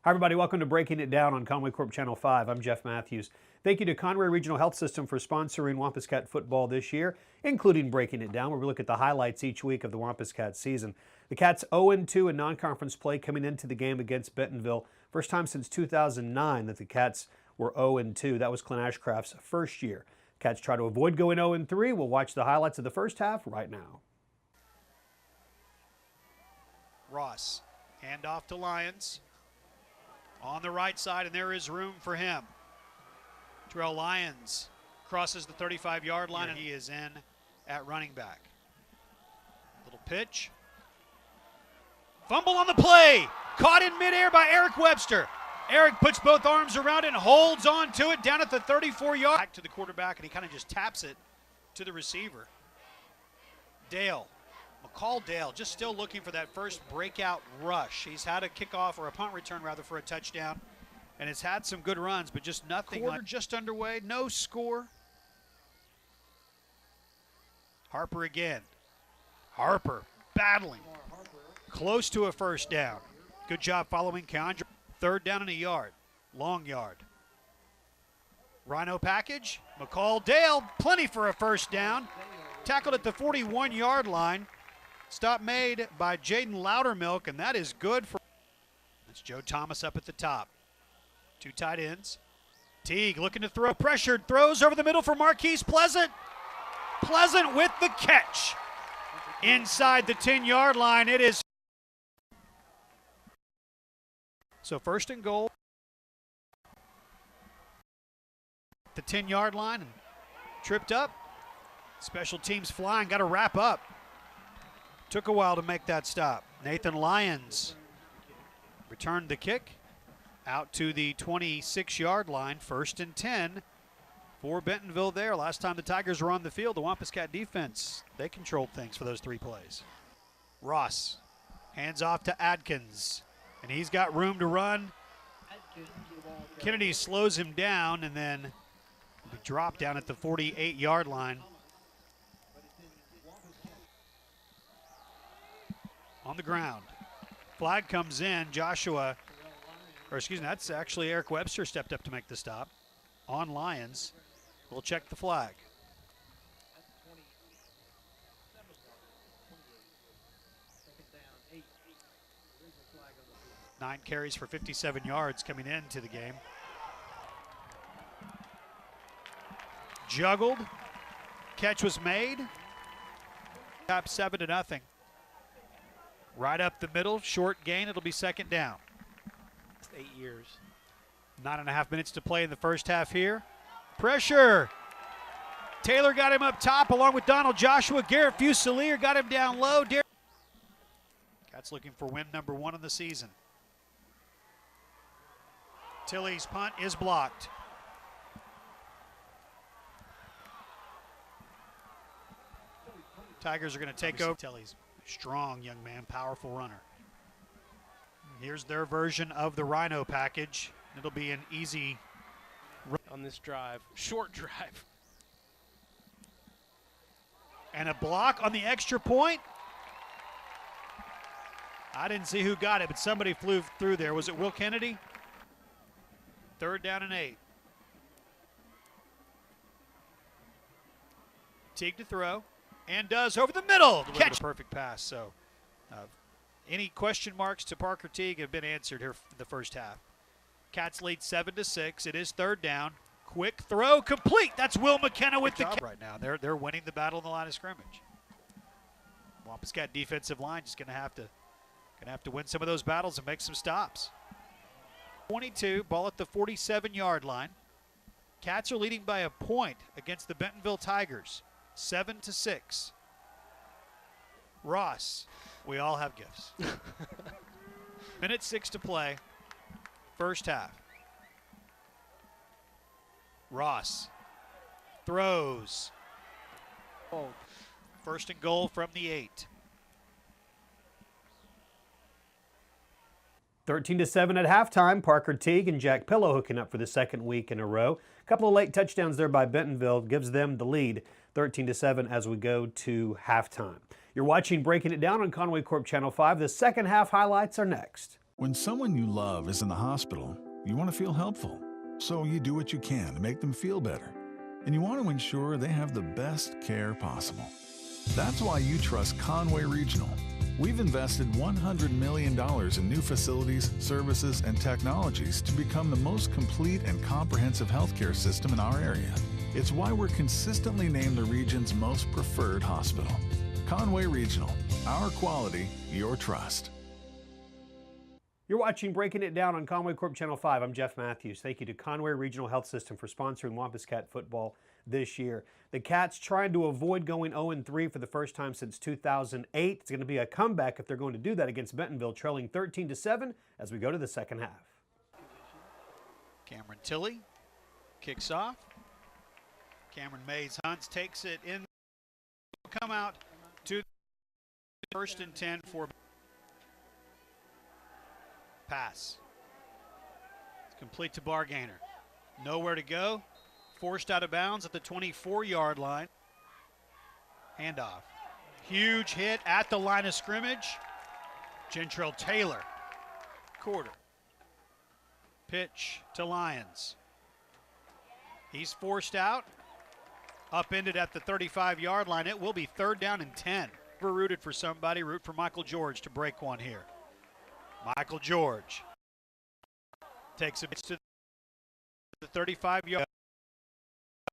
Hi everybody, welcome to Breaking It Down on Conway Corp Channel 5. I'm Jeff Matthews. Thank you to Conway Regional Health System for sponsoring Wampus Cat football this year, including Breaking It Down, where we look at the highlights each week of the Wampus Cat season. The Cats 0-2 in non-conference play coming into the game against Bentonville. First time since 2009 that the Cats were 0-2. That was Clint Ashcraft's first year. Cats try to avoid going 0-3. We'll watch the highlights of the first half right now. Ross, handoff to Lyons. On the right side, and there is room for him. Terrell Lyons crosses the 35-yard line, and he is in at running back. Little pitch. Fumble on the play. Caught in midair by Eric Webster. Eric puts both arms around it and holds on to it down at the 34-yard. Back to the quarterback, and he kind of just taps it to the receiver. McCall Dale just still looking for that first breakout rush. He's had a kickoff or a punt return rather for a touchdown, and has had some good runs, but just nothing. Quarter just underway, no score. Harper again. Harper battling, close to a first down. Good job following Keandre. Third down and a yard, long yard. Rhino package, McCall Dale, plenty for a first down. Tackled at the 41-yard line. Stop made by Jaden Loudermilk, and that is good for. That's Joe Thomas up at the top. Two tight ends. Teague looking to throw, pressured, throws over the middle for Marquise Pleasant. Pleasant with the catch. Inside the 10-yard line, it is. So first and goal. The 10-yard line, and tripped up. Special teams flying, got to wrap up. Took a while to make that stop. Nathan Lyons returned the kick out to the 26-yard line. First and 10 for Bentonville there. Last time the Tigers were on the field, the Wampus Cat defense, they controlled things for those three plays. Ross hands off to Adkins, and he's got room to run. Kennedy slows him down, and then he dropped down at the 48-yard line. On the ground. Flag comes in. That's actually Eric Webster stepped up to make the stop. On Lyons. We'll check the flag. Nine carries for 57 yards coming into the game. Juggled. Catch was made. Top 7-0. Right up the middle, short gain, it'll be second down. 8 years. 9.5 minutes to play in the first half here. Pressure. Taylor got him up top along with Donald Joshua. Garrett Fusilier got him down low. Cats looking for win number 1 in the season. Tilley's punt is blocked. Tigers are going to take over. Tilley's strong young man, powerful runner. Here's their version of the Rhino package. It'll be an easy run on this drive, short drive. And a block on the extra point. I didn't see who got it, but somebody flew through there. Was it Will Kennedy? Third down and 8. Teague to throw. And does over the middle. Catch. A perfect pass. So any question marks to Parker Teague have been answered here in the first half. Cats lead 7-6. It is third down. Quick throw complete. That's Will McKenna with the catch. Right now. They're winning the battle in the line of scrimmage. Wampus Cat defensive line just gonna have to win some of those battles and make some stops. 22, ball at the 47-yard line. Cats are leading by a point against the Bentonville Tigers. 7-6. Ross, we all have gifts. Minute 6 to play. First half. Ross throws. First and goal from the 8. 13-7 at halftime. Parker Teague and Jack Pillow hooking up for the second week in a row. A couple of late touchdowns there by Bentonville gives them the lead, 13-7 as we go to halftime. You're watching Breaking It Down on Conway Corp Channel 5. The second half highlights are next. When someone you love is in the hospital, you want to feel helpful. So you do what you can to make them feel better. And you want to ensure they have the best care possible. That's why you trust Conway Regional. We've invested $100 million in new facilities, services, and technologies to become the most complete and comprehensive healthcare system in our area. It's why we're consistently named the region's most preferred hospital. Conway Regional, our quality, your trust. You're watching Breaking It Down on Conway Corp Channel 5. I'm Jeff Matthews. Thank you to Conway Regional Health System for sponsoring Wampus Cat football this year. The Cats trying to avoid going 0-3 for the first time since 2008. It's going to be a comeback if they're going to do that against Bentonville, trailing 13-7 as we go to the second half. Cameron Tilley kicks off. Cameron Mays Hunts takes it in. Come out to first and 10 for pass. It's complete to Bargainer. Nowhere to go. Forced out of bounds at the 24-yard line. Handoff. Huge hit at the line of scrimmage. Gentrell Taylor. Quarter. Pitch to Lyons. He's forced out. Upended at the 35-yard line. It will be 3rd down and 10. We're rooted for somebody. Root for Michael George to break one here. Michael George takes it to the 35-yard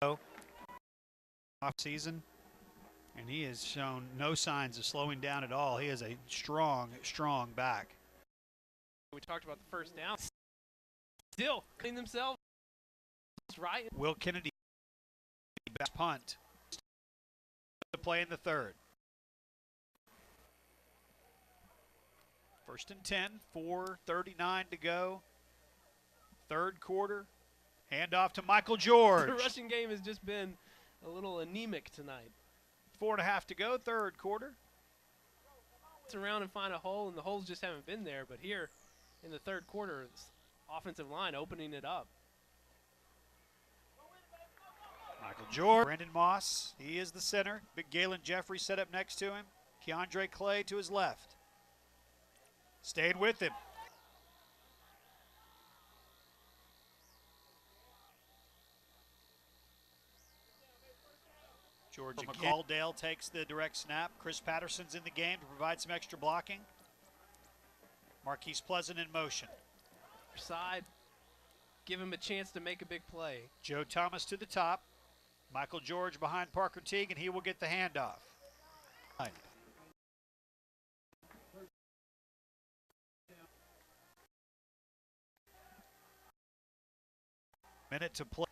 off season, and he has shown no signs of slowing down at all. He is a strong, strong back. We talked about the first down. Still clean themselves right. Will Kennedy best punt to play in the 3rd. 1st and 10, 4:39 to go. 3rd quarter. Handoff to Michael George. The rushing game has just been a little anemic tonight. 4.5 to go, 3rd quarter. It's around and find a hole, and the holes just haven't been there. But here in the 3rd quarter, it's offensive line opening it up. Michael George. Brandon Moss, he is the center. Big Galen Jeffrey set up next to him. Keandre Clay to his left. Staying with him. George McCalldale takes the direct snap. Chris Patterson's in the game to provide some extra blocking. Marquise Pleasant in motion. Side, give him a chance to make a big play. Joe Thomas to the top. Michael George behind Parker Teague, and he will get the handoff. Minute to play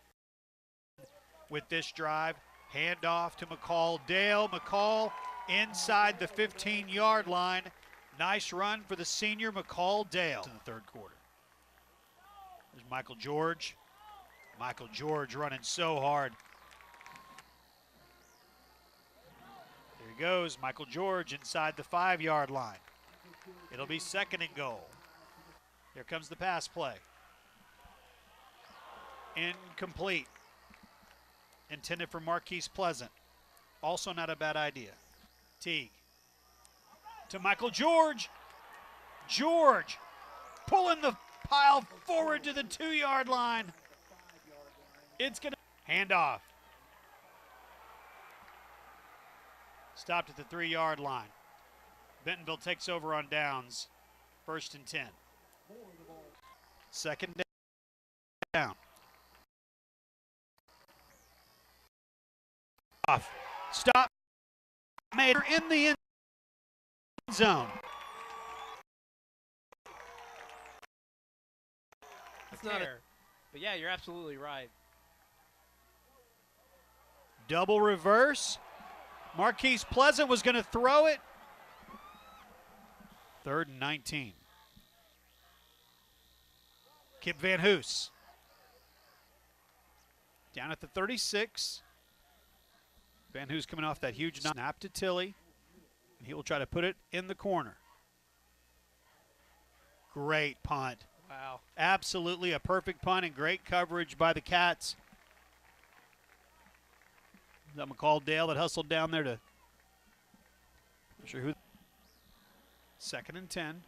with this drive. Handoff to McCalldale. McCall inside the 15-yard line. Nice run for the senior McCalldale in the 3rd quarter. There's Michael George. Michael George running so hard. There he goes, Michael George inside the 5-yard line. It'll be 2nd and goal. Here comes the pass play. Incomplete. Intended for Marquise Pleasant. Also not a bad idea. Teague. To Michael George. George pulling the pile forward to the 2-yard line. It's going to hand off. Stopped at the 3-yard line. Bentonville takes over on downs. 1st and 10. 2nd down. Stop. Mater in the end zone. It's not fair. But yeah, you're absolutely right. Double reverse. Marquise Pleasant was going to throw it. 3rd and 19. Kip Van Hoos. Down at the 36. Van Hoos coming off that huge snap to Tilley. And he will try to put it in the corner. Great punt. Wow. Absolutely a perfect punt and great coverage by the Cats. Is that McCalldale that hustled down there to, not sure who. 2nd and 10.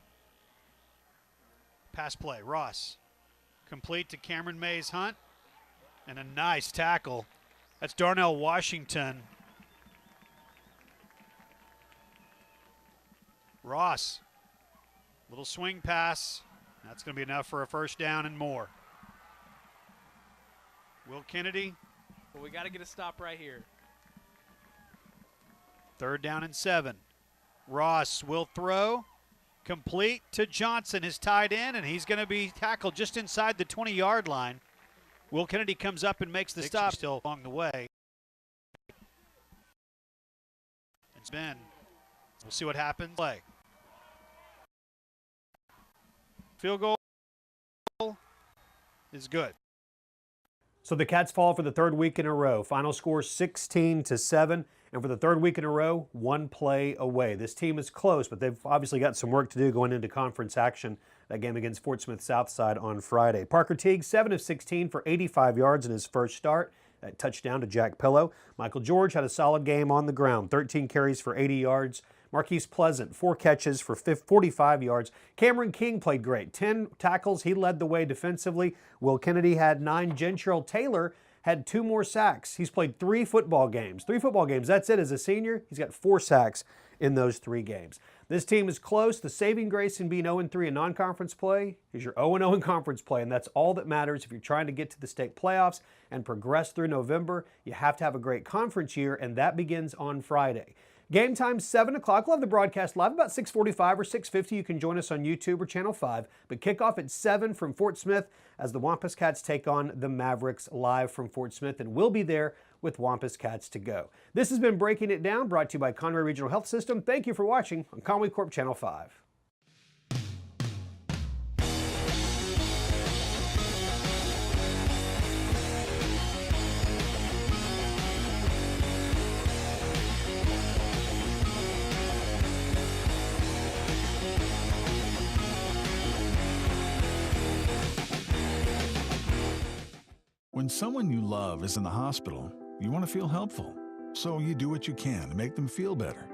Pass play, Ross. Complete to Cameron Mays Hunt. And a nice tackle. That's Darnell Washington. Ross. Little swing pass. That's going to be enough for a first down and more. Will Kennedy. Well, we got to get a stop right here. 3rd down and 7. Ross will throw. Complete to Johnson, his tight end, and he's going to be tackled just inside the 20-yard line. Will Kennedy comes up and makes the stop still along the way. It's been. We'll see what happens. Play. Field goal is good. So the Cats fall for the 3rd week in a row. Final score 16-7. And for the 3rd week in a row, 1 play away. This team is close, but they've obviously got some work to do going into conference action. That game against Fort Smith Southside on Friday. Parker Teague, 7 of 16 for 85 yards in his first start. That touchdown to Jack Pillow. Michael George had a solid game on the ground. 13 carries for 80 yards. Marquise Pleasant, 4 catches for 45 yards. Cameron King played great. 10 tackles. He led the way defensively. Will Kennedy had 9. Gentrell Taylor had 2 more sacks. He's played 3 football games. 3 football games. That's it. As a senior, he's got 4 sacks in those 3 games. This team is close. The saving grace in being 0-3 in non-conference play is you're 0-0 in conference play, and that's all that matters if you're trying to get to the state playoffs and progress through November. You have to have a great conference year, and that begins on Friday. Game time, 7 o'clock. We'll have the broadcast live about 6:45 or 6:50. You can join us on YouTube or Channel 5. But kickoff at 7 from Fort Smith as the Wampus Cats take on the Mavericks live from Fort Smith. And we'll be there with Wampus Cats to go. This has been Breaking It Down, brought to you by Conway Regional Health System. Thank you for watching on Conway Corp Channel 5. When someone you love is in the hospital, you want to feel helpful. So you do what you can to make them feel better.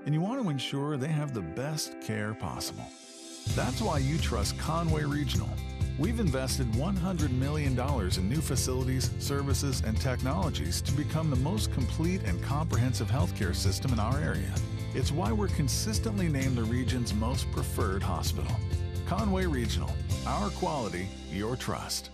And you want to ensure they have the best care possible. That's why you trust Conway Regional. We've invested $100 million in new facilities, services, and technologies to become the most complete and comprehensive healthcare system in our area. It's why we're consistently named the region's most preferred hospital. Conway Regional. Our quality, your trust.